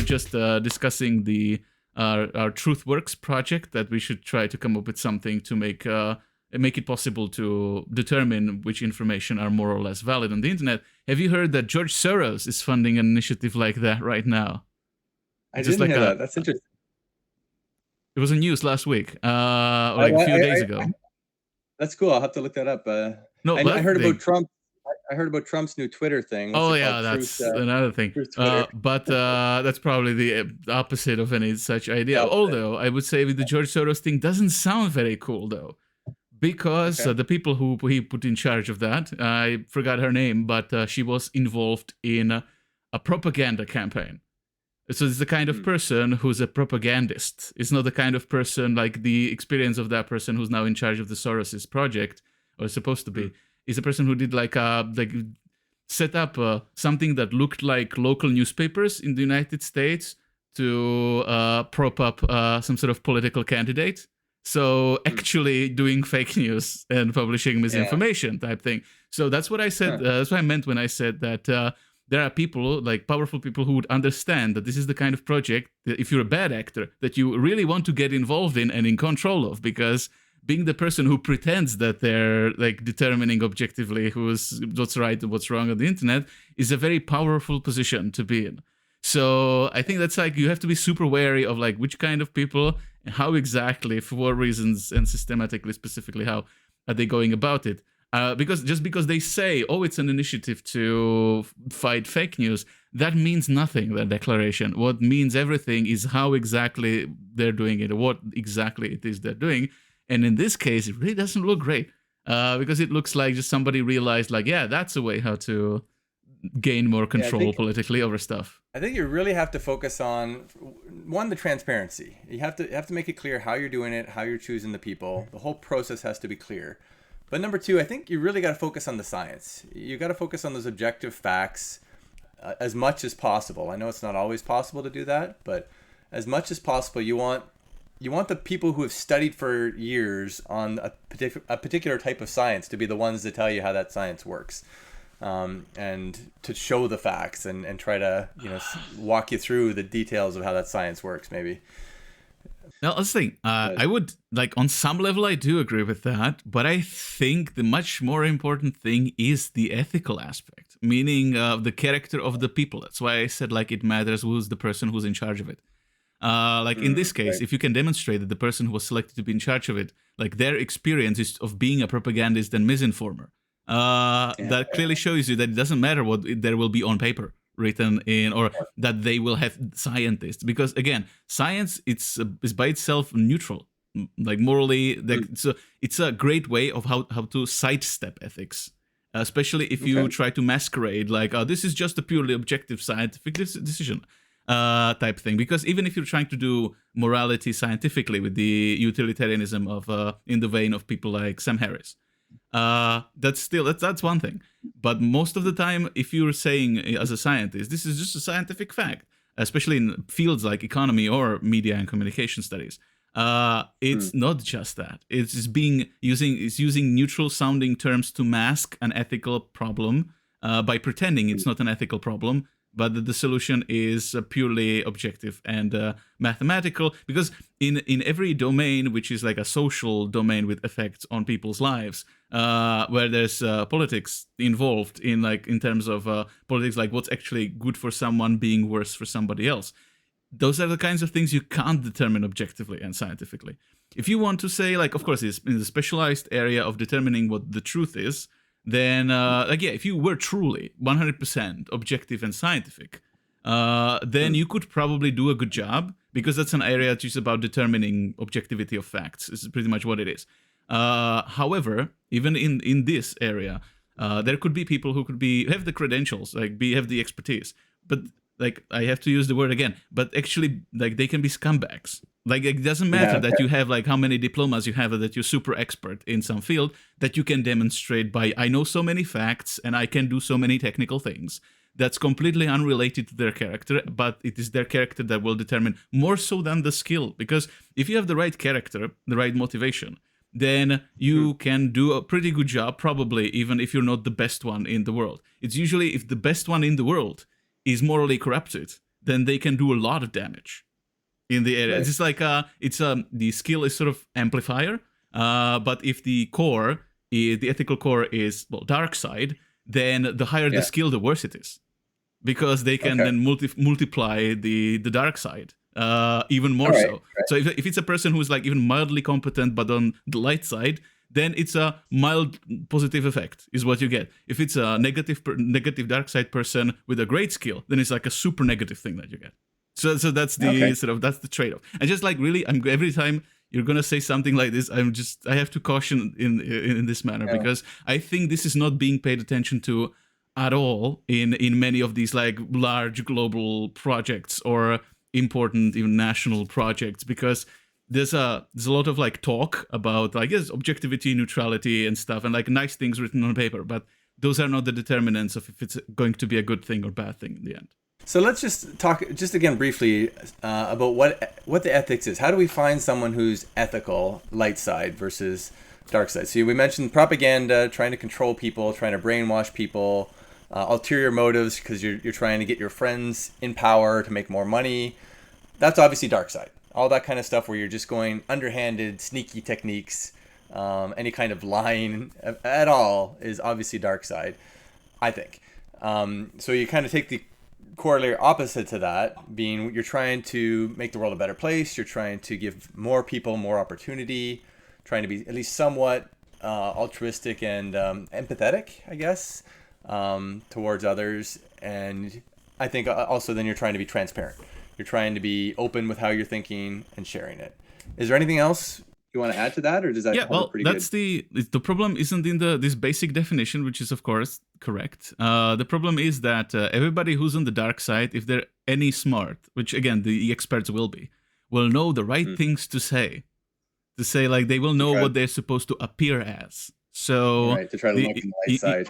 were just discussing our Truthworks project, that we should try to come up with something to make it possible to determine which information are more or less valid on the internet. Have you heard that George Soros is funding an initiative like that right now? I didn't hear that. That's interesting. It was in news last week, like a few days ago. That's cool. I'll have to look that up. No, I heard about Trump. I heard about Trump's new Twitter thing. What's it called? That's another thing. But that's probably the opposite of any such idea. Although I would say with the George Soros thing, doesn't sound very cool though, because the people who he put in charge of that, I forgot her name, but she was involved in a propaganda campaign. So it's the kind of person who's a propagandist. It's not the kind of person like the experience of that person who's now in charge of the Soros project, or supposed to be. Is a person who did like set up something that looked like local newspapers in the United States to prop up some sort of political candidate. So actually doing fake news and publishing misinformation type thing. So that's what I said. That's what I meant when I said that there are people, like powerful people, who would understand that this is the kind of project that if you're a bad actor, that you really want to get involved in and in control of, because being the person who pretends that they're like determining objectively what's right and what's wrong on the internet is a very powerful position to be in. So I think that's like, you have to be super wary of like which kind of people and how exactly, for what reasons, and systematically, specifically, how are they going about it. Because just because they say, oh, it's an initiative to fight fake news, that means nothing, that declaration. What means everything is how exactly they're doing it, or what exactly it is they're doing. And in this case, it really doesn't look great, because it looks like just somebody realized, like, yeah, that's a way how to gain more control politically over stuff. I think you really have to focus on, one, the transparency. You have to make it clear how you're doing it, how you're choosing the people. The whole process has to be clear. But number two, I think you really got to focus on the science. You got to focus on those objective facts as much as possible. I know it's not always possible to do that, but as much as possible, you want the people who have studied for years on a particular type of science to be the ones to tell you how that science works, and to show the facts and try to walk you through the details of how that science works, maybe. Now, let's think. I would, like, on some level, I do agree with that, but I think the much more important thing is the ethical aspect, meaning the character of the people. That's why I said, like, it matters who's the person who's in charge of it. In this case, if you can demonstrate that the person who was selected to be in charge of it, like, their experience is of being a propagandist and misinformer, that clearly shows you that it doesn't matter what there will be on paper written in, or that they will have scientists, because again, science is by itself neutral, like morally. So it's a great way of how to sidestep ethics, especially if you try to masquerade like, this is just a purely objective scientific decision type thing. Because even if you're trying to do morality scientifically with the utilitarianism of in the vein of people like Sam Harris, that's one thing. But most of the time, if you're saying as a scientist, this is just a scientific fact, especially in fields like economy or media and communication studies, it's not just that. It's just using neutral sounding terms to mask an ethical problem by pretending it's not an ethical problem, but that the solution is purely objective and mathematical. Because in every domain, which is like a social domain with effects on people's lives, where there's politics involved in terms of politics, like what's actually good for someone being worse for somebody else, those are the kinds of things you can't determine objectively and scientifically. If you want to say, like, of course, it's in the specialized area of determining what the truth is, then if you were truly 100% objective and scientific, then you could probably do a good job, because that's an area just about determining objectivity of facts. Is pretty much what it is. However, even in this area, there could be people who could have the credentials, have the expertise, but like, I have to use the word again, but actually, like, they can be scumbags. Like, it doesn't matter that you have like how many diplomas you have, that you're super expert in some field, that you can demonstrate by, I know so many facts and I can do so many technical things. That's completely unrelated to their character, but it is their character that will determine more so than the skill. Because if you have the right character, the right motivation, then you can do a pretty good job, probably, even if you're not the best one in the world. It's usually if the best one in the world is morally corrupted, then they can do a lot of damage in the area. Right. It's just like the skill is sort of amplifier, but if the ethical core is dark side, then the higher the skill, the worse it is, because they can then multiply the dark side even more so. Right. So if it's a person who's like even mildly competent but on the light side, then it's a mild positive effect is what you get. If it's a negative dark side person with a great skill, then it's like a super negative thing that you get. So that's the that's the trade-off. And just like really, every time you're gonna say something like this, I have to caution in this manner, because I think this is not being paid attention to at all in many of these like large global projects or important even national projects, because there's a lot of like talk about like objectivity, neutrality and stuff, and like nice things written on paper, but those are not the determinants of if it's going to be a good thing or bad thing in the end. So let's just talk again briefly about what the ethics is. How do we find someone who's ethical, light side versus dark side? So we mentioned propaganda, trying to control people, trying to brainwash people, ulterior motives because you're trying to get your friends in power to make more money. That's obviously dark side. All that kind of stuff where you're just going underhanded, sneaky techniques, any kind of lying at all is obviously dark side, I think. So you kind of take the corollary opposite to that, being you're trying to make the world a better place, you're trying to give more people more opportunity, trying to be at least somewhat altruistic and empathetic, I guess, towards others. And I think also then you're trying to be transparent. You're trying to be open with how you're thinking and sharing it. Is there anything else you want to add to that, or does that cover pretty that's good? The problem isn't in this basic definition, which is of course correct. The problem is that everybody who's on the dark side, if they're any smart, which again the experts will know the right things to say like they will know what they're supposed to appear as. So to try to look on the light side.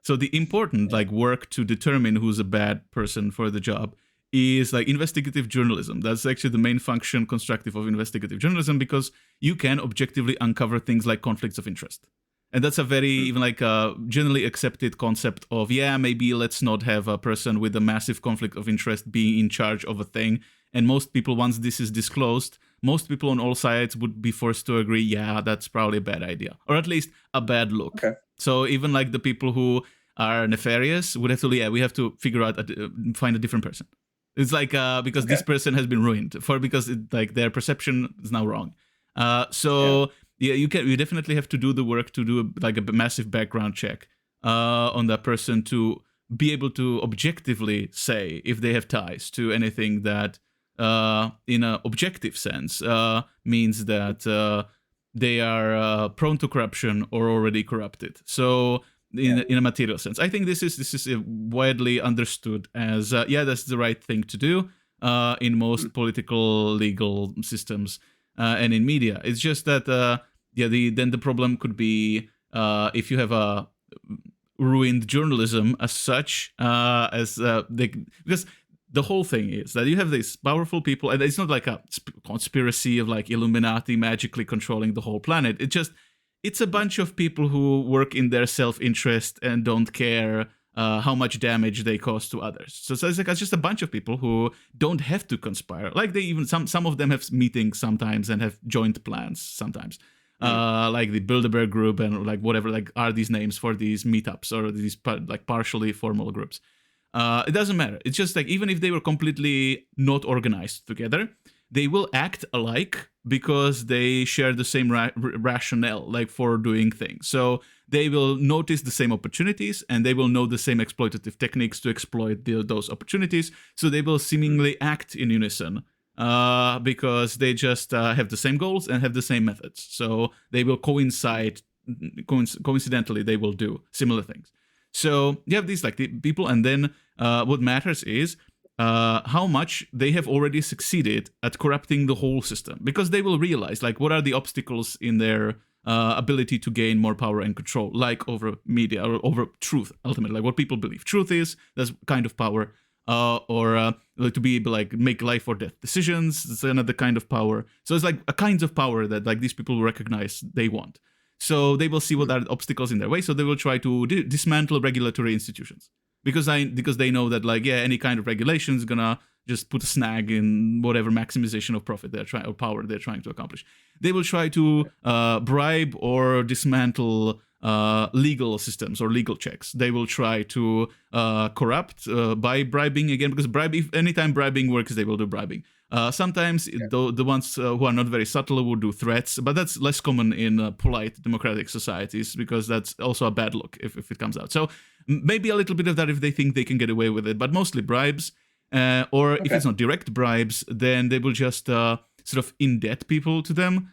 So the important like work to determine who's a bad person for the job is like investigative journalism. That's actually the main function constructive of investigative journalism, because you can objectively uncover things like conflicts of interest. And that's a very even like a generally accepted concept of, maybe let's not have a person with a massive conflict of interest being in charge of a thing. And most people, once this is disclosed, most people on all sides would be forced to agree, that's probably a bad idea, or at least a bad look. Okay. So even like the people who are nefarious would have to, we have to figure out, find a different person. It's like because this person has been ruined because like their perception is now wrong. You definitely have to do the work to do a massive background check on that person to be able to objectively say if they have ties to anything that in an objective sense means that they are prone to corruption or already corrupted. So in a material sense, I think this is widely understood as that's the right thing to do in most political legal systems and in media. It's just that then the problem could be if you have a ruined journalism as such, because the whole thing is that you have these powerful people, and it's not like a conspiracy of like Illuminati magically controlling the whole planet. It's a bunch of people who work in their self-interest and don't care how much damage they cause to others. So it's just a bunch of people who don't have to conspire. Like they even some of them have meetings sometimes and have joint plans sometimes. Like the Bilderberg group and like whatever like are these names for these meetups or these like partially formal groups. It doesn't matter. It's just like even if they were completely not organized together, they will act alike because they share the same rationale like for doing things. So they will notice the same opportunities and they will know the same exploitative techniques to exploit those opportunities. So they will seemingly act in unison because they just have the same goals and have the same methods. So they will coincidentally, they will do similar things. So you have these like the people, and then what matters is how much they have already succeeded at corrupting the whole system, because they will realize like what are the obstacles in their ability to gain more power and control, like over media or over truth, ultimately, like what people believe truth is. That's kind of power, or like to be able like make life or death decisions. It's another kind of power. So it's like a kinds of power that like these people will recognize they want. So they will see what are the obstacles in their way. So they will try to dismantle regulatory institutions because they know that like any kind of regulation is gonna just put a snag in whatever maximization of profit they're trying or power they're trying to accomplish. They will try to bribe or dismantle legal systems or legal checks. They will try to corrupt by bribing again, because if anytime bribing works, they will do bribing. Sometimes the ones who are not very subtle will do threats, but that's less common in polite democratic societies, because that's also a bad look if it comes out. So maybe a little bit of that if they think they can get away with it, but mostly bribes. Or if it's not direct bribes, then they will just sort of indebt people to them,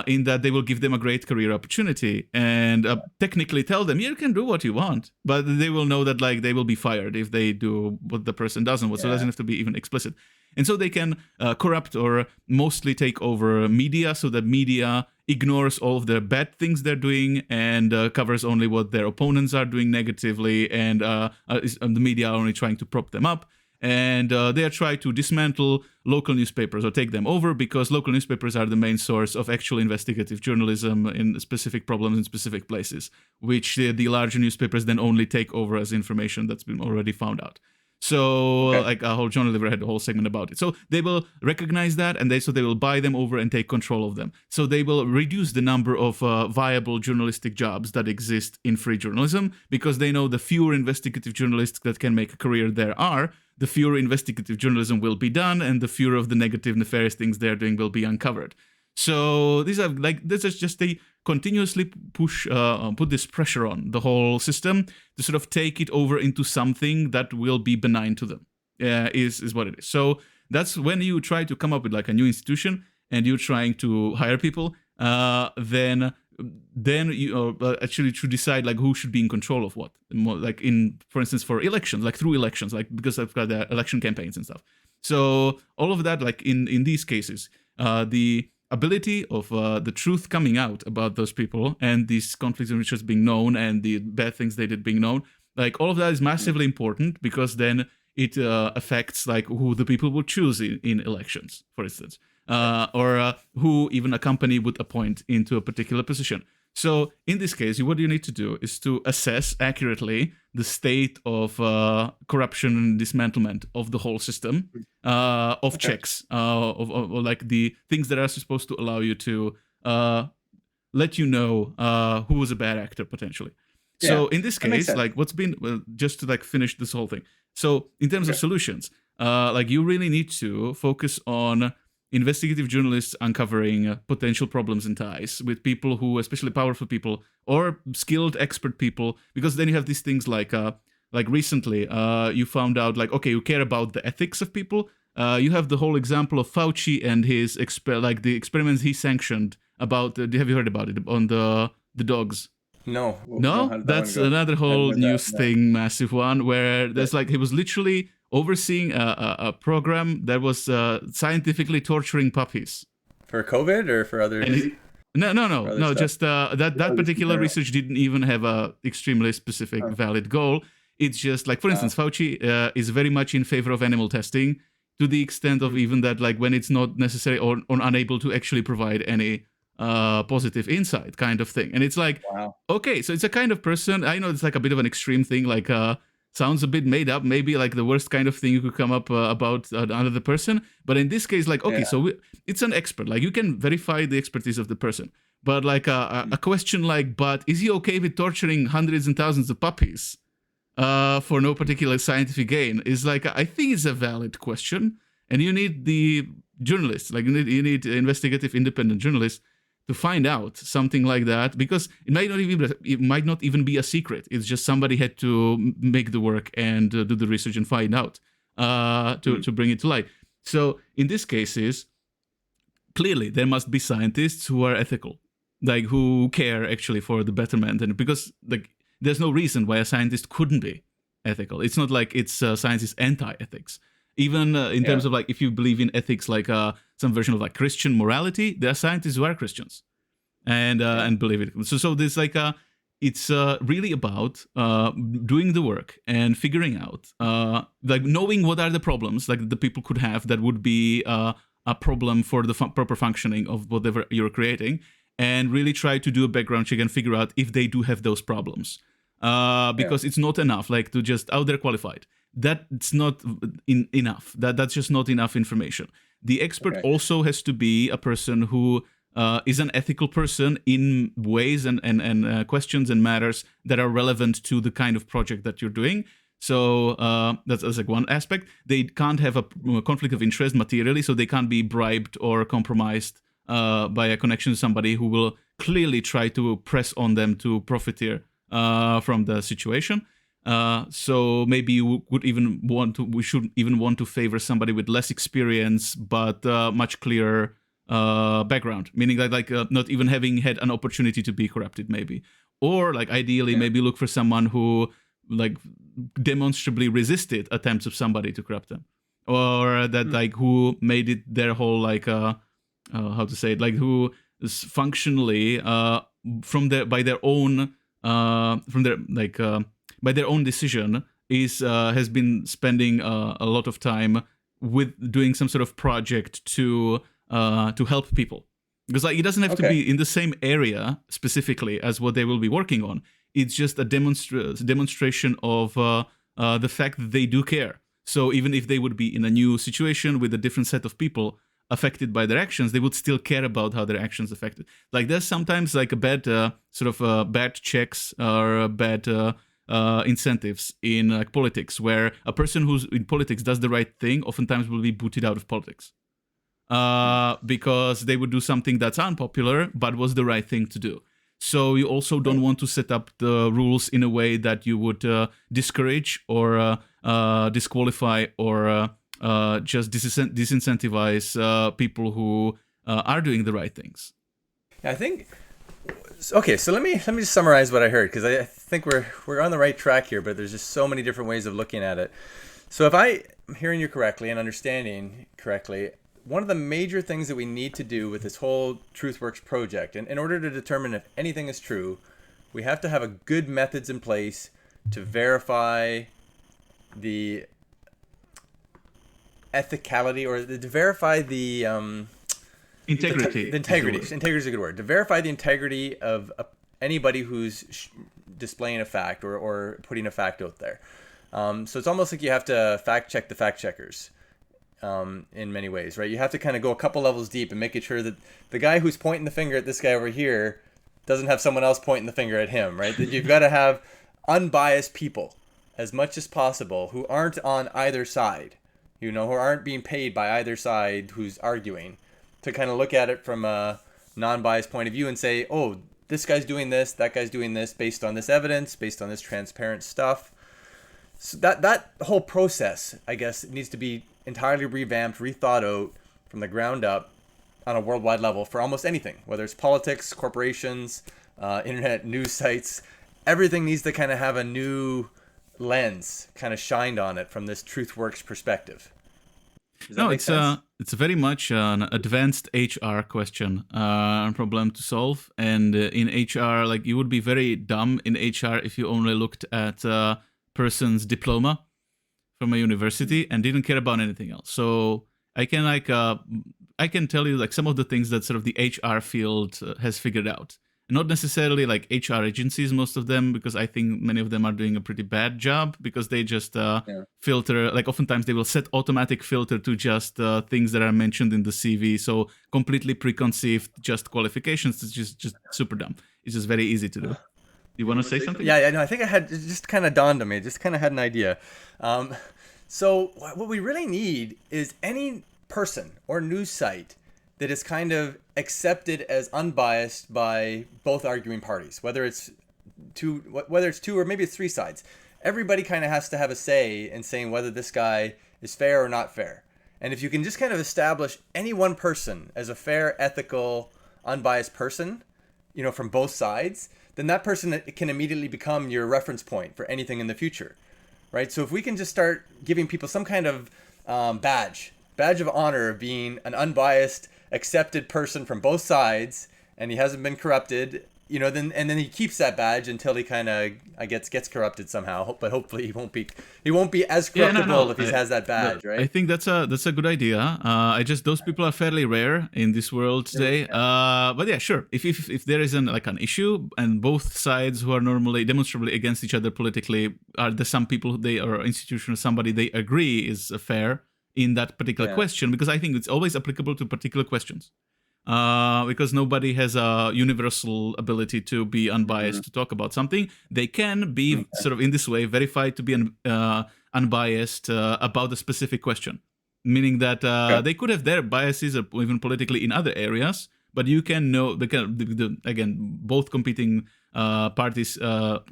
in that they will give them a great career opportunity and technically tell them, you can do what you want, but they will know that like they will be fired if they do what the person doesn't want. So it doesn't have to be even explicit. And so they can corrupt or mostly take over media, so that media ignores all of the bad things they're doing and covers only what their opponents are doing negatively, and the media are only trying to prop them up. And they are trying to dismantle local newspapers or take them over, because local newspapers are the main source of actual investigative journalism in specific problems in specific places, which the larger newspapers then only take over as information that's been already found out. So like a whole John Oliver had a whole segment about it. So they will recognize that, and they will buy them over and take control of them. So they will reduce the number of viable journalistic jobs that exist in free journalism, because they know the fewer investigative journalists that can make a career there are, the fewer investigative journalism will be done, and the fewer of the negative, nefarious things they're doing will be uncovered. So this is just they continuously put this pressure on the whole system to sort of take it over into something that will be benign to them. Is what it is. So that's when you try to come up with like a new institution and you're trying to hire people. Then you actually to decide like who should be in control of what. Like for instance, for elections, like through elections, like because I've got the election campaigns and stuff. So all of that, like in these cases, the ability of the truth coming out about those people and these conflicts of interest being known and the bad things they did being known, like all of that is massively important, because then it affects like who the people will choose in elections, for instance, or who even a company would appoint into a particular position. So in this case, what you need to do is to assess accurately the state of corruption and dismantlement of the whole system, of checks, of like the things that are supposed to allow you to let you know who was a bad actor potentially. Yeah, so in this case, like what's been, just to like finish this whole thing. So in terms of solutions, like you really need to focus on investigative journalists uncovering potential problems and ties with people who, especially powerful people or skilled expert people, because then you have these things like recently you found out like, okay, you care about the ethics of people. You have the whole example of Fauci and his the experiments he sanctioned about. Have you heard about it on the dogs? No, that's another whole news thing, massive one, where there's like he was literally overseeing a program that was scientifically torturing puppies. For COVID or for other? No. Just that particular research didn't even have a extremely specific valid goal. It's just like, for instance, Fauci is very much in favor of animal testing, to the extent of even that, like when it's not necessary or unable to actually provide any positive insight kind of thing. And it's like, okay, so it's a kind of person, I know it's like a bit of an extreme thing, like sounds a bit made up, maybe like the worst kind of thing you could come up about another person. But in this case, like, okay, so it's an expert, like you can verify the expertise of the person. But like a question like, but is he okay with torturing hundreds and thousands of puppies for no particular scientific gain, is like, I think it's a valid question. And you need the journalists, like you need investigative independent journalists to find out something like that, because it might not even be a secret. It's just somebody had to make the work and do the research and find out to bring it to light. So in these cases, clearly there must be scientists who are ethical, like who care actually for the betterment, and because like there's no reason why a scientist couldn't be ethical. It's not like it's science is anti-ethics. Even in terms of like, if you believe in ethics, like some version of like Christian morality, there are scientists who are Christians and believe it. So there's like it's really about doing the work and figuring out, like knowing what are the problems like the people could have that would be a problem for the proper functioning of whatever you're creating, and really try to do a background check and figure out if they do have those problems. Because it's not enough like to just, they're qualified. that's not enough. That's just not enough information. The expert also has to be a person who is an ethical person in ways and questions and matters that are relevant to the kind of project that you're doing. So that's like one aspect. They can't have a conflict of interest materially, so they can't be bribed or compromised by a connection to somebody who will clearly try to press on them to profiteer from the situation. So maybe we should even want to favor somebody with less experience but much clearer background, meaning like not even having had an opportunity to be corrupted, maybe, or like ideally maybe look for someone who like demonstrably resisted attempts of somebody to corrupt them, or that like who made it their whole like how to say it, like who is functionally by their own decision has been spending a lot of time with doing some sort of project to help people, because like it doesn't have to be in the same area specifically as what they will be working on. It's just a demonstration of the fact that they do care. So even if they would be in a new situation with a different set of people affected by their actions, they would still care about how their actions affected. Like there's sometimes like a bad bad checks or bad incentives in like politics, where a person who's in politics does the right thing oftentimes will be booted out of politics because they would do something that's unpopular but was the right thing to do. So you also don't want to set up the rules in a way that you would discourage or disqualify or just disincentivize people who are doing the right things. I think. Okay, so let me just summarize what I heard, because I think we're on the right track here, but there's just so many different ways of looking at it. So if I'm hearing you correctly and understanding correctly, one of the major things that we need to do with this whole Truthworks project, and in order to determine if anything is true, we have to have a good methods in place to verify the ethicality, or to verify the integrity. Integrity is a good word. To verify the integrity of anybody who's displaying a fact or putting a fact out there. So it's almost like you have to fact check the fact checkers. In many ways, right? You have to kind of go a couple levels deep and making sure that the guy who's pointing the finger at this guy over here doesn't have someone else pointing the finger at him, right? That you've got to have unbiased people as much as possible who aren't on either side, who aren't being paid by either side who's arguing, to kind of look at it from a non-biased point of view and say, oh, this guy's doing this, that guy's doing this based on this evidence, based on this transparent stuff. So that whole process, I guess, needs to be entirely revamped, rethought out from the ground up on a worldwide level for almost anything, whether it's politics, corporations, internet news sites. Everything needs to kind of have a new lens kind of shined on it from this Truthworks perspective. No, it's very much an advanced HR question, problem to solve. And in HR, like you would be very dumb in HR if you only looked at a person's diploma from a university and didn't care about anything else. So I can tell you like some of the things that sort of the HR field has figured out. Not necessarily like HR agencies, most of them, because I think many of them are doing a pretty bad job because they just filter, like oftentimes they will set automatic filter to just things that are mentioned in the CV. So completely preconceived just qualifications is just super dumb. It's just very easy to do. You want to say something? Yeah, no, I think it just kind of dawned on me. Just kind of had an idea. So what we really need is any person or news site that is kind of accepted as unbiased by both arguing parties, whether it's two or maybe it's three sides. Everybody kind of has to have a say in saying whether this guy is fair or not fair. And if you can just kind of establish any one person as a fair, ethical, unbiased person, from both sides, then that person can immediately become your reference point for anything in the future, right? So if we can just start giving people some kind of badge of honor of being an unbiased, accepted person from both sides, and he hasn't been corrupted, then he keeps that badge until he kind of, I guess, gets corrupted somehow. But hopefully he won't be as corruptible if he has that badge, right? I think that's a good idea. Those people are fairly rare in this world today. But yeah, sure. If there is an issue and both sides who are normally demonstrably against each other politically some people or institution or somebody they agree is fair in that particular question, because I think it's always applicable to particular questions. Because nobody has a universal ability to be unbiased to talk about something. They can be sort of in this way verified to be unbiased about a specific question, meaning that they could have their biases even politically in other areas, but you can know again both competing parties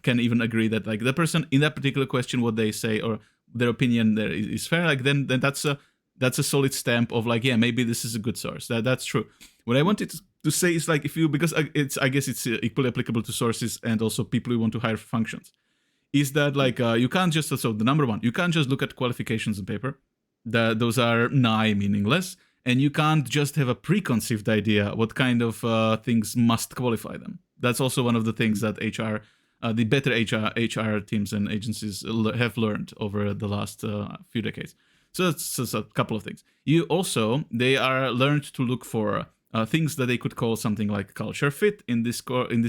can even agree that the person in that particular question, what they say or their opinion there is fair. Then that's a solid stamp of maybe this is a good source. That's true. What I wanted to say is because I guess it's equally applicable to sources and also people who want to hire for functions, is that you can't just, so the number one, you can't just look at qualifications on paper. Those are nigh meaningless, and you can't just have a preconceived idea what kind of things must qualify them. That's also one of the things that the better HR teams and agencies have learned over the last few decades. So that's a couple of things. They are learned to look for things that they could call something like culture fit. In this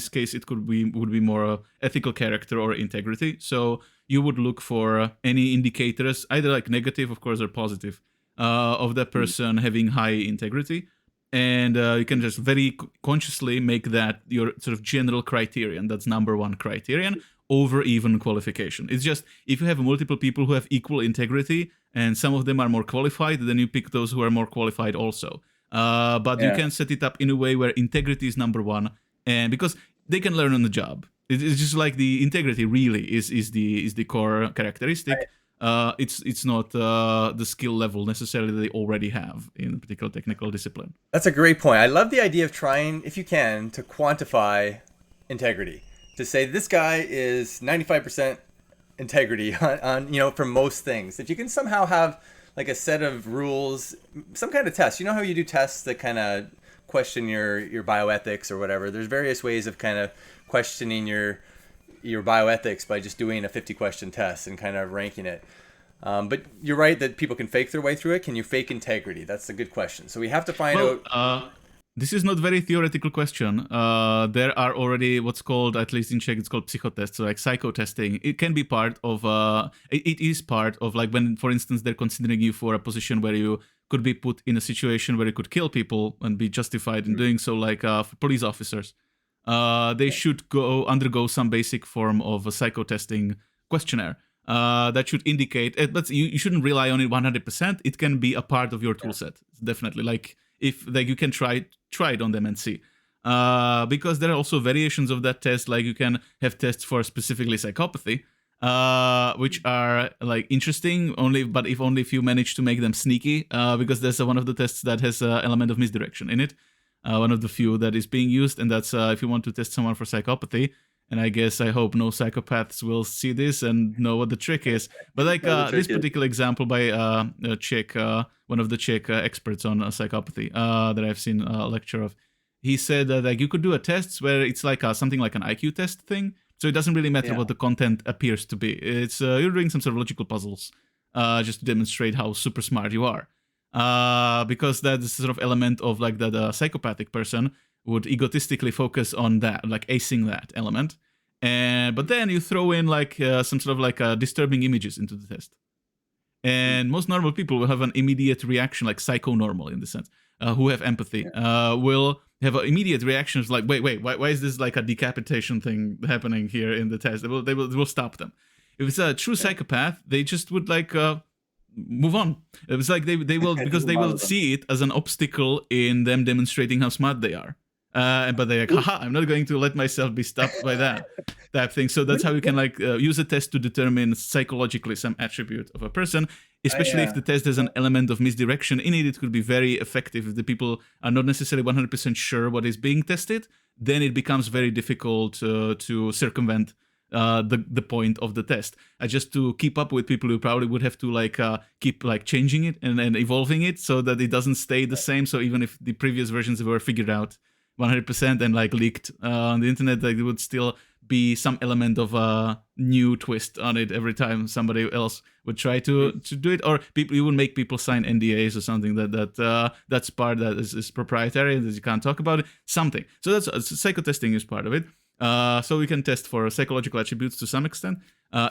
case, it would be more ethical character or integrity. So you would look for any indicators, either negative, of course, or positive, of that person having high integrity. And you can just very consciously make that your sort of general criterion. That's number one criterion over even qualification. It's just, if you have multiple people who have equal integrity and some of them are more qualified, then you pick those who are more qualified also. But you can set it up in a way where integrity is number one, and because they can learn on the job. It's just the integrity really is the core characteristic. It's not the skill level necessarily they already have in a particular technical discipline. That's a great point. I love the idea of trying, if you can, to quantify integrity. To say this guy is 95% integrity on for most things. If you can somehow have a set of rules, some kind of test. You know how you do tests that kind of question your bioethics or whatever? There's various ways of kind of questioning your bioethics by just doing a 50-question test and kind of ranking it. But you're right that people can fake their way through it. Can you fake integrity? That's a good question. So we have to find out... This is not a very theoretical question. There are already what's called, at least in Czech, it's called psychotests, so psychotesting. It can be part of, it is part of when, for instance, they're considering you for a position where you could be put in a situation where you could kill people and be justified in doing so, for police officers. They should undergo some basic form of a psychotesting questionnaire that should indicate, but you shouldn't rely on it 100%. It can be a part of your tool set, definitely. If you can try it on them and see, because there are also variations of that test. You can have tests for specifically psychopathy, which are interesting but if you manage to make them sneaky, because there's one of the tests that has an element of misdirection in it, one of the few that is being used, and that's if you want to test someone for psychopathy. And I hope no psychopaths will see this and know what the trick is. But this particular example by a Czech, one of the Czech experts on psychopathy that I've seen a lecture of, he said that you could do a test where it's something like an IQ test thing. So it doesn't really matter what the content appears to be. It's you're doing some sort of logical puzzles just to demonstrate how super smart you are. Because that's the sort of element of that a psychopathic person would egotistically focus on that, acing that element. But then you throw in some sort of disturbing images into the test. And most normal people will have an immediate reaction, psycho-normal in the sense, who have empathy, will have an immediate reaction of wait, why is this a decapitation thing happening here in the test? They will stop them. If it's a true psychopath, they just would move on. It was they will, because they will see it as an obstacle in them demonstrating how smart they are. But they're haha, I'm not going to let myself be stopped by that type thing. So that's how you can use a test to determine psychologically some attribute of a person, especially if the test has an element of misdirection in it. It could be very effective if the people are not necessarily 100% sure what is being tested. Then it becomes very difficult to circumvent the point of the test. Just to keep up with people, you probably would have to keep changing it and evolving it so that it doesn't stay the same. So even if the previous versions were figured out, 100% and like leaked on the internet, like, there would still be some element of a new twist on it every time somebody else would try to do it, or you would make people sign NDAs or something that's part that is proprietary that you can't talk about it, something. So that's psychotesting is part of it. So we can test for psychological attributes to some extent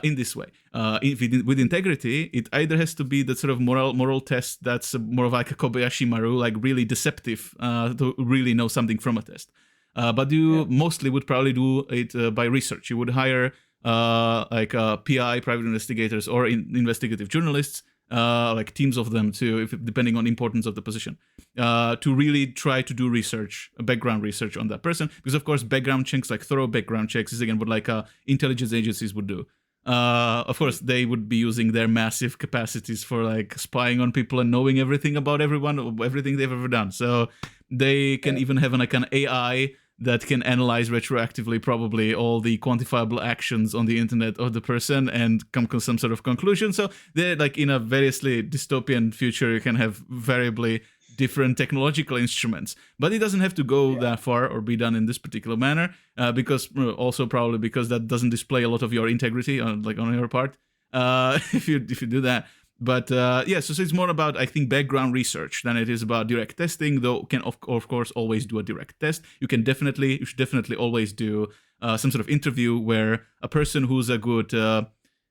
in this way. With integrity, it either has to be the sort of moral test that's more of like a Kobayashi Maru, like really deceptive to really know something from a test. But you mostly would probably do it by research. You would hire like PI, private investigators, or investigative journalists, like teams of them too, depending on importance of the position, to really try to do research, background research on that person. Because of course, background checks, like thorough background checks, is again what like intelligence agencies would do. Of course, they would be using their massive capacities for like spying on people and knowing everything about everyone, everything they've ever done. So they can even have like an AI that can analyze retroactively probably all the quantifiable actions on the internet of the person and come to some sort of conclusion. So they're like in a variously dystopian future, you can have variably different technological instruments, but it doesn't have to go that far or be done in this particular manner, because also probably because that doesn't display a lot of your integrity on your part if you do that. But so it's more about, I think, background research than it is about direct testing, though can of course always do a direct test. You should definitely always do some sort of interview where a person who's a good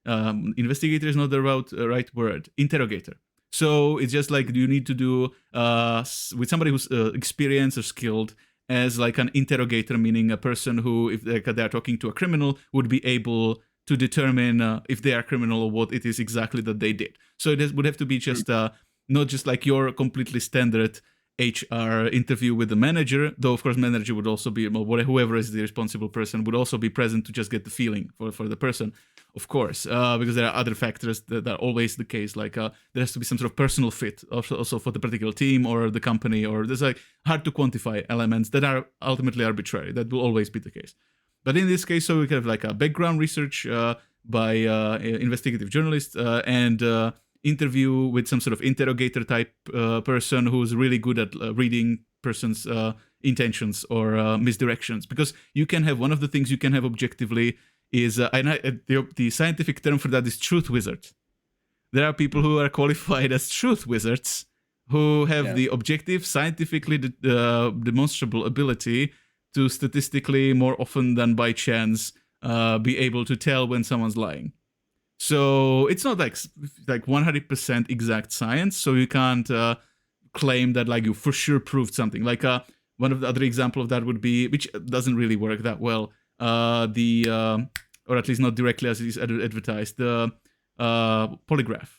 investigator is not the right word, interrogator. So it's just like you need to do with somebody who's experienced or skilled as like an interrogator, meaning a person who, if they're talking to a criminal, would be able to determine if they are criminal or what it is exactly that they did. So it would have to be just not just like your completely standard HR interview with the manager, though of course manager would also be, whoever is the responsible person would also be present to just get the feeling for the person, of course, because there are other factors that are always the case, like there has to be some sort of personal fit also for the particular team or the company, or there's like hard to quantify elements that are ultimately arbitrary. That will always be the case. But in this case, so we have like a background research by investigative journalists and interview with some sort of interrogator type person who's really good at reading person's intentions or misdirections. Because you can have, one of the things you can have objectively is, the scientific term for that is truth wizard. There are people who are qualified as truth wizards who have the objective, scientifically demonstrable ability to statistically, more often than by chance, be able to tell when someone's lying. So it's not like 100% exact science, so you can't claim that like you for sure proved something. Like one of the other example of that would be, which doesn't really work that well, or at least not directly as it is advertised, the polygraph.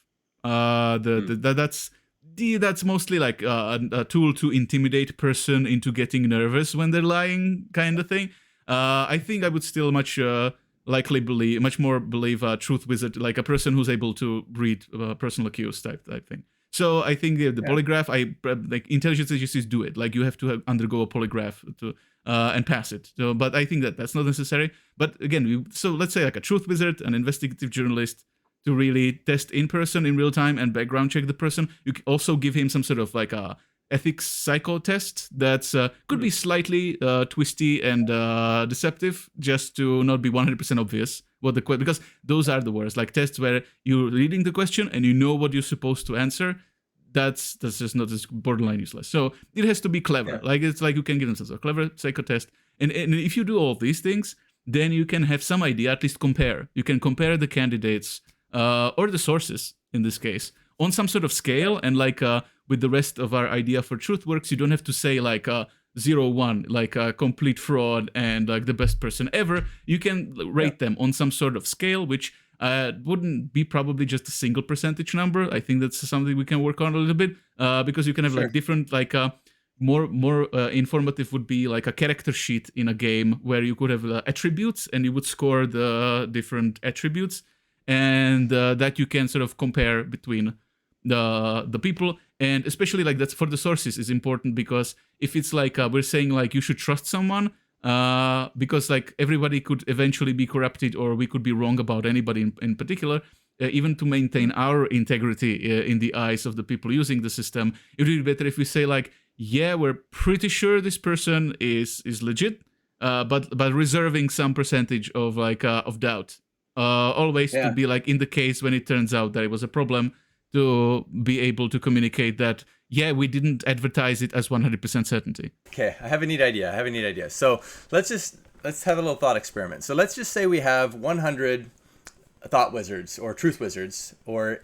That's mostly like a tool to intimidate person into getting nervous when they're lying, kind of thing. I think I would still much more believe a truth wizard, like a person who's able to read personal cues type thing. So I think the polygraph, like intelligence agencies do it. Like you have to undergo a polygraph to and pass it. So, but I think that's not necessary. But again, so let's say like a truth wizard, an investigative journalist, to really test in person in real time and background check the person. You can also give him some sort of like a ethics psycho test that's could be slightly twisty and deceptive, just to not be 100% obvious what the because those are the worst. Like tests where you're reading the question and you know what you're supposed to answer. That's just not, as borderline useless. So it has to be clever. Like it's like you can give them some sort of clever psycho test, and if you do all of these things, then you can have some idea, at least compare. You can compare the candidates or the sources in this case on some sort of scale, and like with the rest of our idea for Truthworks, you don't have to say like 0-1, like a complete fraud and like the best person ever. You can rate them on some sort of scale, which wouldn't be probably just a single percentage number. I think that's something we can work on a little bit, because you can have like different, like more informative would be like a character sheet in a game where you could have attributes and you would score the different attributes, and that you can sort of compare between the people. And especially like that's for the sources is important, because if it's like we're saying like you should trust someone, because like everybody could eventually be corrupted, or we could be wrong about anybody in particular, even to maintain our integrity in the eyes of the people using the system, it would be better if we say like yeah, we're pretty sure this person is legit, but reserving some percentage of of doubt, always to be like in the case when it turns out that it was a problem, to be able to communicate that, yeah, we didn't advertise it as 100% certainty. Okay, I have a neat idea. So let's have a little thought experiment. So let's just say we have 100 thought wizards or truth wizards, or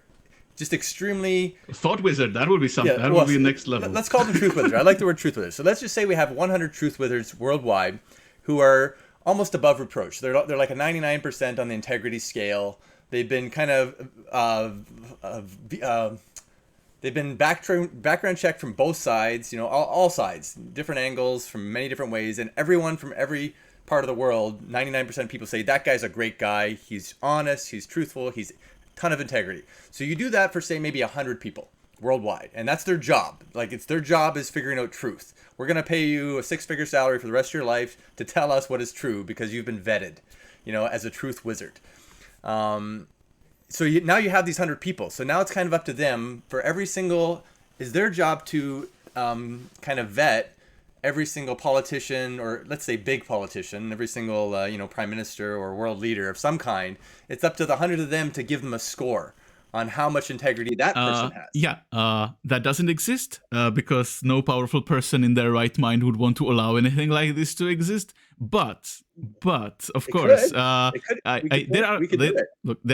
just extremely... Thought wizard, that would be something. Yeah, that would be next level. Let's call them truth wizards. I like the word truth wizards. So let's just say we have 100 truth wizards worldwide who are almost above reproach. They're like a 99% on the integrity scale. They've been kind of... they've been background checked from both sides, all sides, different angles from many different ways. And everyone from every part of the world, 99% of people say, that guy's a great guy. He's honest. He's truthful. He's a ton of integrity. So you do that for, say, maybe 100 people worldwide. And that's their job. Like, it's their job is figuring out truth. We're going to pay you a 6-figure salary for the rest of your life to tell us what is true because you've been vetted, as a truth wizard. So now you have these 100 people. So now it's kind of up to them for is their job to kind of vet every single politician, or let's say big politician, every single, prime minister or world leader of some kind. It's up to the 100 of them to give them a score on how much integrity that person has. Yeah, that doesn't exist because no powerful person in their right mind would want to allow anything like this to exist. But of course, there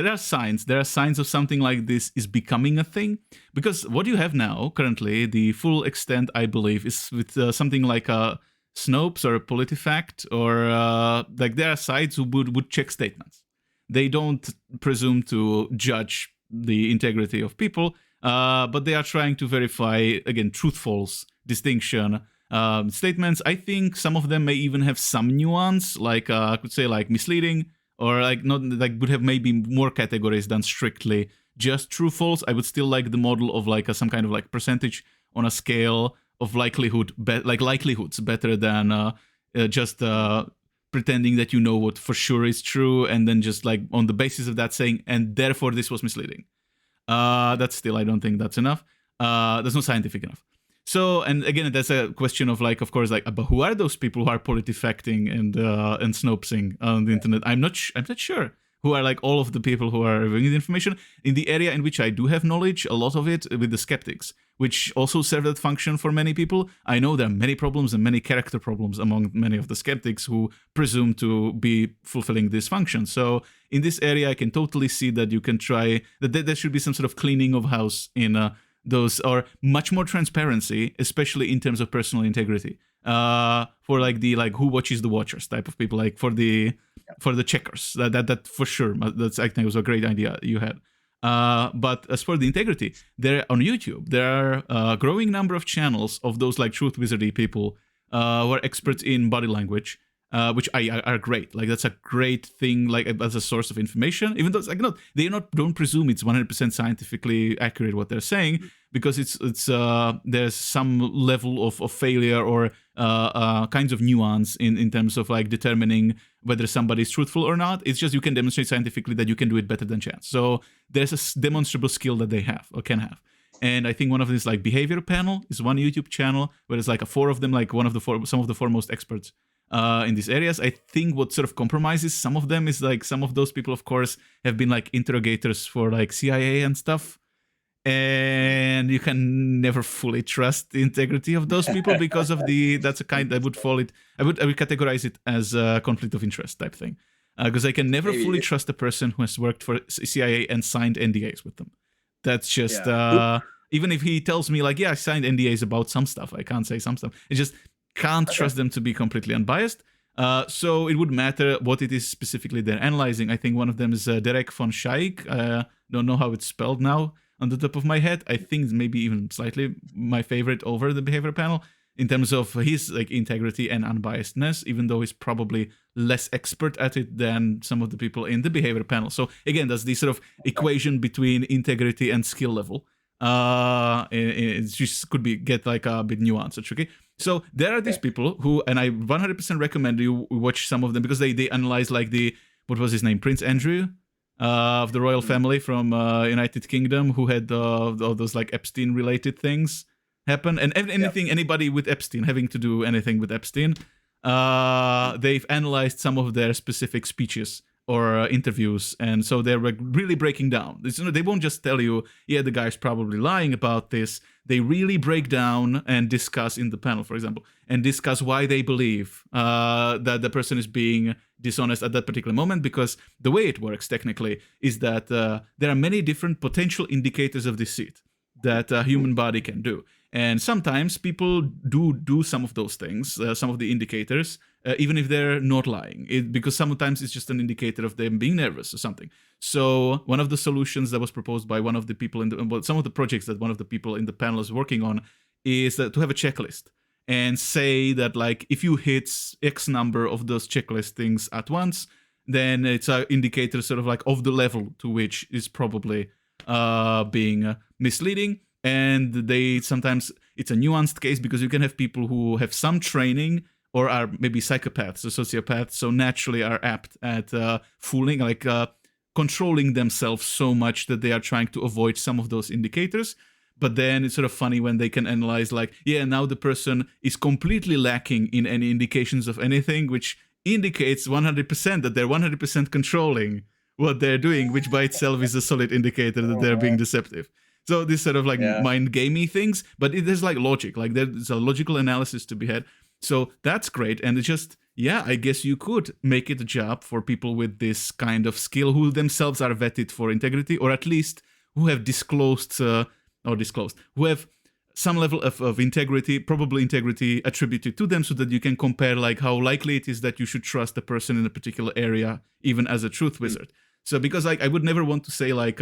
are signs. There are signs of something like this is becoming a thing. Because what you have now, currently, the full extent, I believe, is with something like a Snopes or a PolitiFact, or there are sites who would check statements. They don't presume to judge the integrity of people, but they are trying to verify, again, truth-false distinction statements. I think some of them may even have some nuance, I could say misleading, or would have maybe more categories than strictly just true-false. I would still like the model of some kind of percentage on a scale of likelihoods better than just pretending that you know what for sure is true, and then just on the basis of that saying, and therefore this was misleading. That's still, I don't think that's enough. That's not scientific enough. So, and again, that's a question of of course, but who are those people who are politifacting and snopesing on the internet? I'm not sure who are all of the people who are reviewing the information. In the area in which I do have knowledge, a lot of it with the skeptics, which also serve that function for many people. I know there are many problems and many character problems among many of the skeptics who presume to be fulfilling this function. So in this area, I can totally see that you can try, that there should be some sort of cleaning of house in those, or much more transparency, especially in terms of personal integrity. For the who watches the watchers type of people, for the checkers, that for sure, that's, I think, was a great idea you had. But as for the integrity, there on YouTube, there are a growing number of channels of those truth wizardy people who are experts in body language, which are great. That's a great thing, as a source of information. Even though it's don't presume it's 100% scientifically accurate what they're saying, because it's there's some level of failure or kinds of nuance in terms of determining whether somebody is truthful or not. It's just you can demonstrate scientifically that you can do it better than chance. So there's a demonstrable skill that they have or can have. And I think one of these behavior panel is one YouTube channel where there's a 4 of them, some of the foremost experts in these areas. I think what sort of compromises some of them is some of those people, of course, have been interrogators for CIA and stuff. And you can never fully trust the integrity of those people because of that's a kind, I would categorize it as a conflict of interest type thing. Because I can never fully trust a person who has worked for CIA and signed NDAs with them. That's just, even if he tells me I signed NDAs about some stuff, I can't say some stuff. I just can't trust them to be completely unbiased. So it would matter what it is specifically they're analyzing. I think one of them is Derek von Schaik. Don't know how it's spelled now on the top of my head. I think it's maybe even slightly my favorite over the behavior panel in terms of his integrity and unbiasedness, even though he's probably less expert at it than some of the people in the behavior panel. So again, that's the sort of equation between integrity and skill level. It just could get a bit nuanced or tricky. So there are these people who, and I 100% recommend you watch some of them, because they analyze what was his name, Prince Andrew of the royal family from United Kingdom, who had all those Epstein related things. happen. And anything, anybody with Epstein having to do anything with Epstein, they've analyzed some of their specific speeches or interviews, and so they're really breaking down. They won't just tell you, yeah, the guy's probably lying about this. They really break down and discuss in the panel, for example, and discuss why they believe that the person is being dishonest at that particular moment, because the way it works technically is that there are many different potential indicators of deceit that a human body can do. And sometimes people do some of those things, some of the indicators, even if they're not lying, because sometimes it's just an indicator of them being nervous or something. So one of the solutions that was proposed by one of the people some of the projects that one of the people in the panel is working on is to have a checklist and say that, like, if you hit X number of those checklist things at once, then it's an indicator sort of like of the level to which is probably being misleading. And sometimes it's a nuanced case, because you can have people who have some training or are maybe psychopaths or sociopaths, so naturally are apt at fooling, like controlling themselves so much that they are trying to avoid some of those indicators. But then it's sort of funny when they can analyze, like, yeah, now the person is completely lacking in any indications of anything, which indicates 100% that they're 100% controlling what they're doing, which by itself is a solid indicator that they're being deceptive. So this sort of like mind gamey things, but there's like logic, like there's a logical analysis to be had. So that's great. And it's just, I guess you could make it a job for people with this kind of skill who themselves are vetted for integrity, or at least who have who have some level of integrity, probably integrity attributed to them, so that you can compare like how likely it is that you should trust a person in a particular area, even as a truth wizard. So because like I would never want to say like,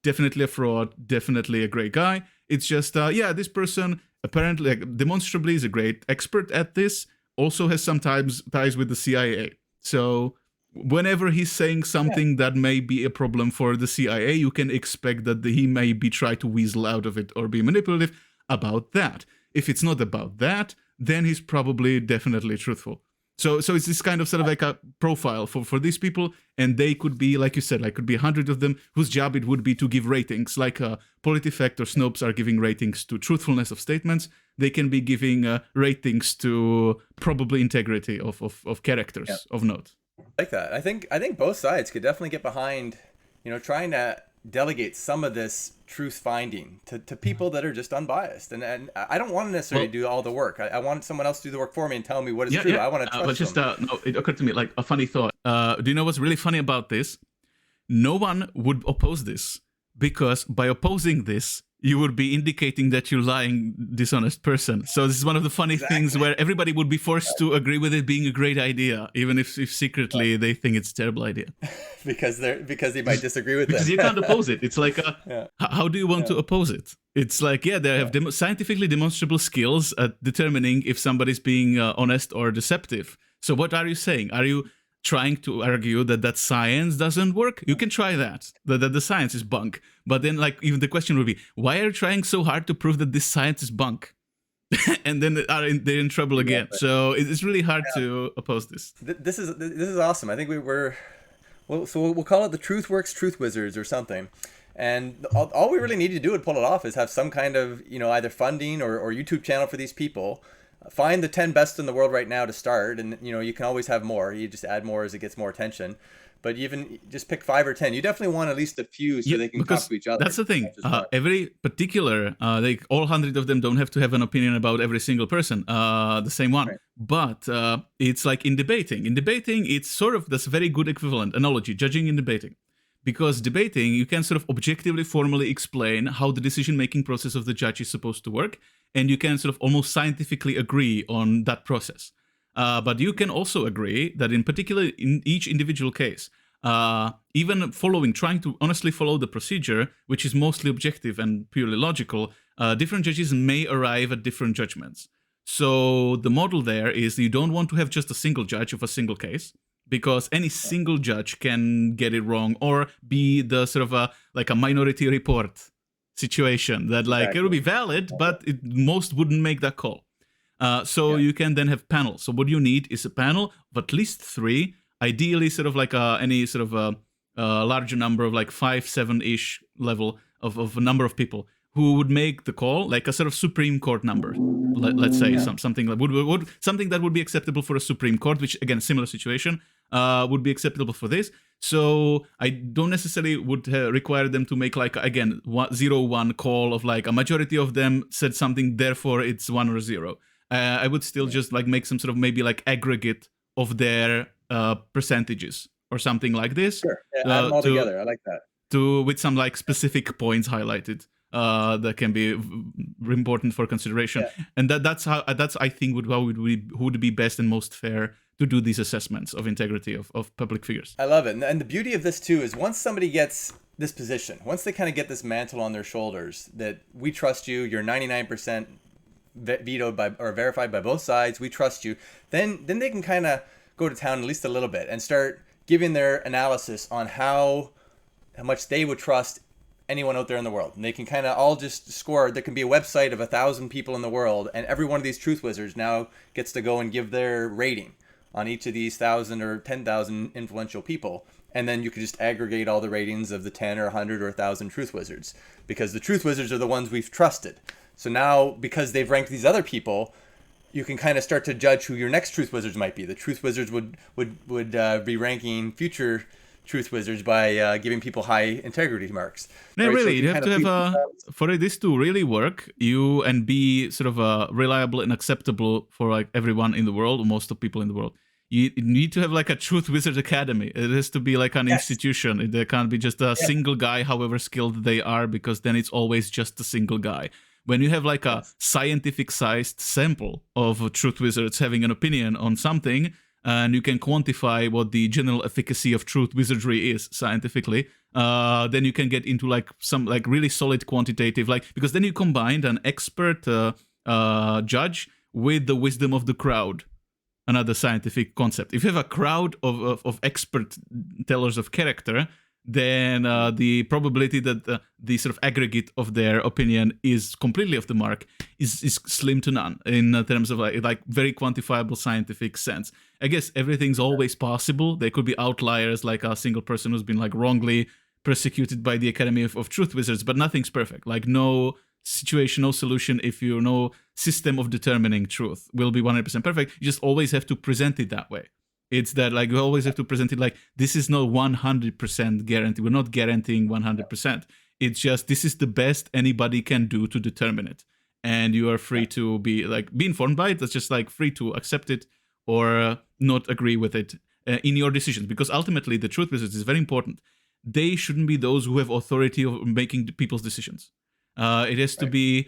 definitely a fraud, definitely a great guy. It's just, this person apparently, like, demonstrably is a great expert at this, also has sometimes ties with the CIA. So whenever he's saying something that may be a problem for the CIA, you can expect that he may be trying to weasel out of it or be manipulative about that. If it's not about that, then he's probably definitely truthful. So it's this kind of sort of like a profile for these people, and they could be, like you said, like could be 100 of them whose job it would be to give ratings, like PolitiFact or Snopes are giving ratings to truthfulness of statements. They can be giving ratings to probably integrity of characters of note. Like that. I think both sides could definitely get behind, trying to delegate some of this truth finding to people that are just unbiased. And I don't want to necessarily do all the work. I want someone else to do the work for me and tell me what is true. I want to trust them. No, it occurred to me like a funny thought. Do you know what's really funny about this? No one would oppose this, because by opposing this, you would be indicating that you're lying, dishonest person. So this is one of the funny things where everybody would be forced to agree with it being a great idea, even if secretly they think it's a terrible idea. because they might disagree with it. Because you can't oppose it. It's like, how do you want to oppose it? It's like, they have scientifically demonstrable skills at determining if somebody's being honest or deceptive. So what are you saying? Are you trying to argue that science doesn't work? You can try that the science is bunk. But then, like, even the question would be, why are you trying so hard to prove that this science is bunk? And then they're in trouble again. So it's really hard to oppose this. This is awesome. I think we'll call it the Truthworks Truth Wizards or something. And all we really need to do to pull it off is have some kind of, either funding or YouTube channel for these people. Find the 10 best in the world right now to start, and you can always have more. You just add more as it gets more attention. But even just pick 5 or 10. You definitely want at least a few so they can talk to each other. That's the thing. Every particular, like all 100 of them don't have to have an opinion about every single person, the same one. Right. But it's like in debating. In debating, it's sort of this very good equivalent analogy, judging in debating. Because debating, you can sort of objectively, formally explain how the decision-making process of the judge is supposed to work, and you can sort of almost scientifically agree on that process. But you can also agree that in particular, in each individual case, even trying to honestly follow the procedure, which is mostly objective and purely logical, different judges may arrive at different judgments. So the model there is you don't want to have just a single judge of a single case, because any single judge can get it wrong or be the sort of like a minority report situation that like it will be valid, but most wouldn't make that call. You can then have panels. So what you need is a panel of at least 3, ideally sort of like any sort of a larger number of like 5, 7-ish level of a number of people who would make the call, like a sort of Supreme Court number. Let's say something like something that would be acceptable for a Supreme Court, which again, similar situation, would be acceptable for this. So I don't necessarily would require them to make like, again, 0-1 call of like a majority of them said something, therefore it's 1 or 0. I would still just like make some sort of maybe like aggregate of their percentages or something like this. Sure. Yeah, add them all together. I like that. With some like specific points highlighted that can be important for consideration. Yeah. And that's I think would be best and most fair to do these assessments of integrity of public figures. I love it. And the beauty of this too is once somebody gets this position, once they kind of get this mantle on their shoulders that we trust you, you're 99% vetoed by or verified by both sides, we trust you, then they can kind of go to town at least a little bit and start giving their analysis on how much they would trust anyone out there in the world. And they can kind of all just score. There can be a website of 1,000 people in the world, and every one of these truth wizards now gets to go and give their rating on each of these 1,000 or 10,000 influential people. And then you could just aggregate all the ratings of the 10 or 100 or 1,000 truth wizards, because the truth wizards are the ones we've trusted. So now, because they've ranked these other people, you can kind of start to judge who your next truth wizards might be. The truth wizards would be ranking future truth wizards by giving people high integrity marks. No, right? Really, so you have to have for this to really work, you and be sort of reliable and acceptable for like everyone in the world, or most of people in the world. You need to have like a Truth Wizard Academy. It has to be like an institution. There can't be just a single guy, however skilled they are, because then it's always just a single guy. When you have like a scientific-sized sample of truth wizards having an opinion on something, and you can quantify what the general efficacy of truth wizardry is scientifically, then you can get into like some like really solid quantitative, like, because then you combined an expert judge with the wisdom of the crowd, another scientific concept. If you have a crowd of expert tellers of character, then the probability that the sort of aggregate of their opinion is completely off the mark is slim to none in terms of like very quantifiable scientific sense. I guess everything's always possible. There could be outliers, like a single person who's been like wrongly persecuted by the Academy of Truth Wizards, but nothing's perfect. Like no situation, no solution, no system of determining truth will be 100% perfect. You just always have to present it that way. It's that like you always have to present it like this is not 100% guarantee. We're not guaranteeing 100%. It's just this is the best anybody can do to determine it, and you are free to be informed by it. That's just like free to accept it or not agree with it in your decisions. Because ultimately, the truth wizards is very important. They shouldn't be those who have authority of making people's decisions. It has to be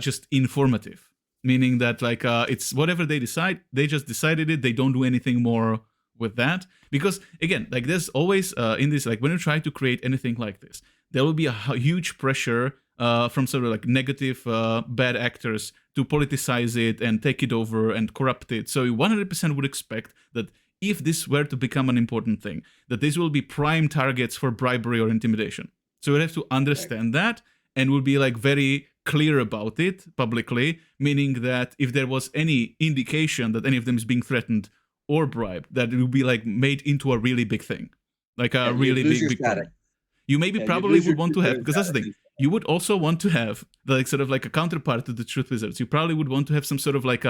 just informative. Meaning that like it's whatever they decide, they just decided it. They don't do anything more with that. Because again, like there's always in this, like when you try to create anything like this, there will be a huge pressure from sort of like negative bad actors to politicize it and take it over and corrupt it. So you 100% would expect that if this were to become an important thing, that these will be prime targets for bribery or intimidation. So we have to understand that, and will be like very clear about it publicly, meaning that if there was any indication that any of them is being threatened or bribed, that it would be like made into a really big thing, like a really big problem. You maybe probably would want to have, because that's the thing, you would also want to have like sort of like a counterpart to the truth wizards. You probably would want to have some sort of like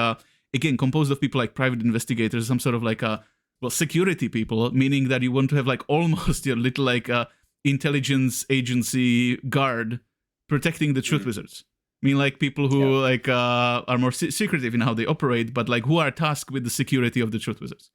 again, composed of people like private investigators, some sort of like security people, meaning that you want to have like almost your little like intelligence agency guard protecting the truth wizards. I mean, like people who like are more secretive in how they operate, but like who are tasked with the security of the truth wizards.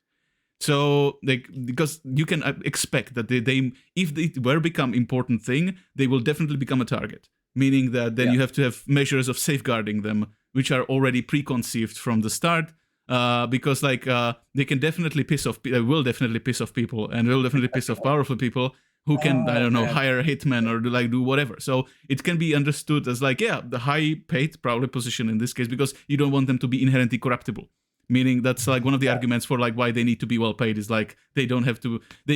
So, like, because you can expect that they if they were become important thing, they will definitely become a target. Meaning that then you have to have measures of safeguarding them, which are already preconceived from the start. Because like they can definitely they will definitely piss off people, and will definitely piss off powerful people who can, I don't know, hire a hitman or do whatever. So it can be understood as like, the high paid probably position in this case, because you don't want them to be inherently corruptible. Meaning that's like one of the arguments for like why they need to be well paid is like they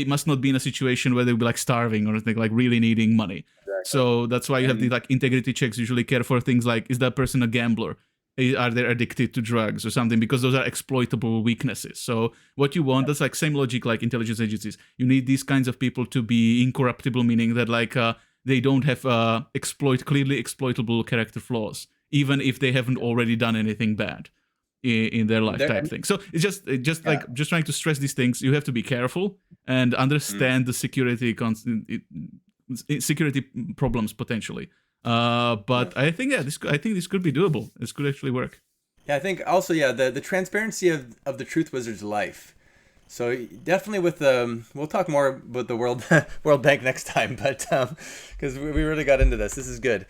must not be in a situation where they'll be like starving or anything, like really needing money. Exactly. So that's why you have the like integrity checks usually care for things like, is that person a gambler? Are they addicted to drugs or something? Because those are exploitable weaknesses. So what you want, that's like same logic like intelligence agencies. You need these kinds of people to be incorruptible, meaning that like they don't have clearly exploitable character flaws, even if they haven't already done anything bad in their life type thing. So it's just trying to stress these things. You have to be careful and understand the security problems potentially. But I think this could be doable. This could actually work. Yeah, I think also the transparency of the Truth Wizard's life. So definitely with we'll talk more about the World Bank next time, but because we really got into this. This is good.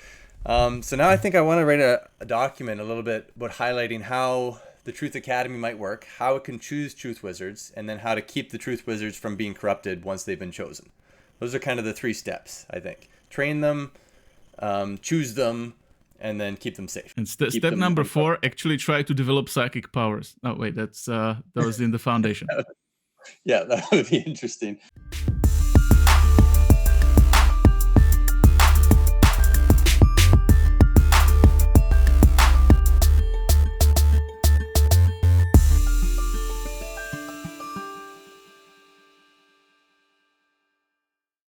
So now I think I want to write a document a little bit about highlighting how the Truth Academy might work, how it can choose Truth Wizards, and then how to keep the Truth Wizards from being corrupted once they've been chosen. Those are kind of the 3 steps, I think. Train them, choose them, and then keep them safe. And step number 4, actually try to develop psychic powers. Oh wait, that was in the foundation. Yeah, that would be interesting.